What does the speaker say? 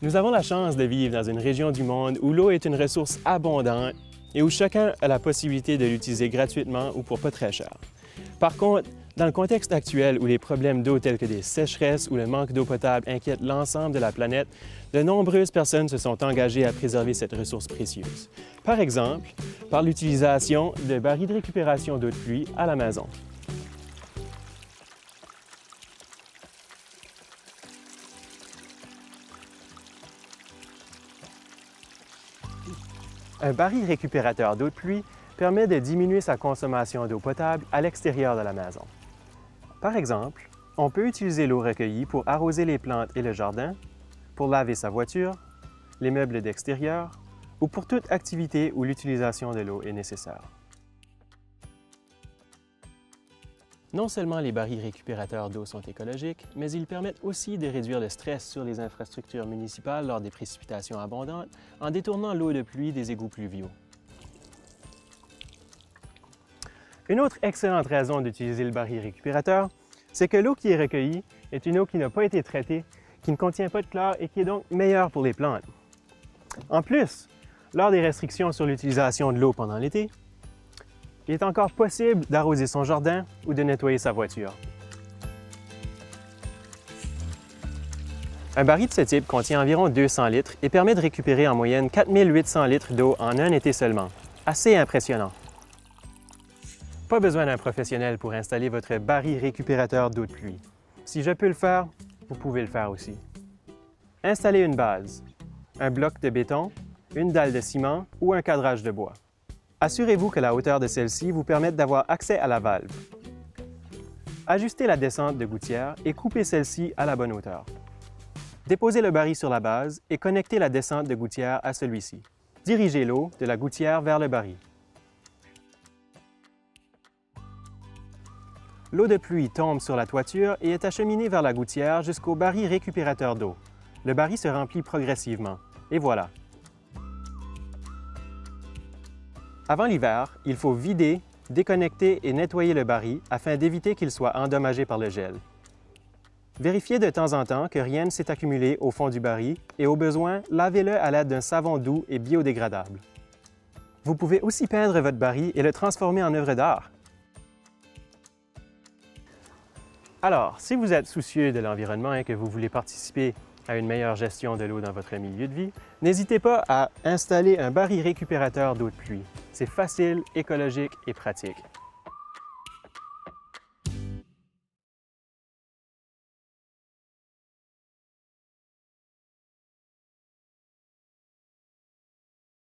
Nous avons la chance de vivre dans une région du monde où l'eau est une ressource abondante et où chacun a la possibilité de l'utiliser gratuitement ou pour pas très cher. Par contre, dans le contexte actuel où les problèmes d'eau tels que des sécheresses ou le manque d'eau potable inquiètent l'ensemble de la planète, de nombreuses personnes se sont engagées à préserver cette ressource précieuse. Par exemple, par l'utilisation de barils de récupération d'eau de pluie à la maison. Un baril récupérateur d'eau de pluie permet de diminuer sa consommation d'eau potable à l'extérieur de la maison. Par exemple, on peut utiliser l'eau recueillie pour arroser les plantes et le jardin, pour laver sa voiture, les meubles d'extérieur ou pour toute activité où l'utilisation de l'eau est nécessaire. Non seulement les barils récupérateurs d'eau sont écologiques, mais ils permettent aussi de réduire le stress sur les infrastructures municipales lors des précipitations abondantes en détournant l'eau de pluie des égouts pluviaux. Une autre excellente raison d'utiliser le baril récupérateur, c'est que l'eau qui est recueillie est une eau qui n'a pas été traitée, qui ne contient pas de chlore et qui est donc meilleure pour les plantes. En plus, lors des restrictions sur l'utilisation de l'eau pendant l'été, il est encore possible d'arroser son jardin ou de nettoyer sa voiture. Un baril de ce type contient environ 200 litres et permet de récupérer en moyenne 4800 litres d'eau en un été seulement. Assez impressionnant. Pas besoin d'un professionnel pour installer votre baril récupérateur d'eau de pluie. Si je peux le faire, vous pouvez le faire aussi. Installez une base, un bloc de béton, une dalle de ciment ou un cadrage de bois. Assurez-vous que la hauteur de celle-ci vous permette d'avoir accès à la valve. Ajustez la descente de gouttière et coupez celle-ci à la bonne hauteur. Déposez le baril sur la base et connectez la descente de gouttière à celui-ci. Dirigez l'eau de la gouttière vers le baril. L'eau de pluie tombe sur la toiture et est acheminée vers la gouttière jusqu'au baril récupérateur d'eau. Le baril se remplit progressivement. Et voilà! Avant l'hiver, il faut vider, déconnecter et nettoyer le baril afin d'éviter qu'il soit endommagé par le gel. Vérifiez de temps en temps que rien ne s'est accumulé au fond du baril et au besoin, lavez-le à l'aide d'un savon doux et biodégradable. Vous pouvez aussi peindre votre baril et le transformer en œuvre d'art. Alors, si vous êtes soucieux de l'environnement et que vous voulez participer à une meilleure gestion de l'eau dans votre milieu de vie, n'hésitez pas à installer un baril récupérateur d'eau de pluie. C'est facile, écologique et pratique.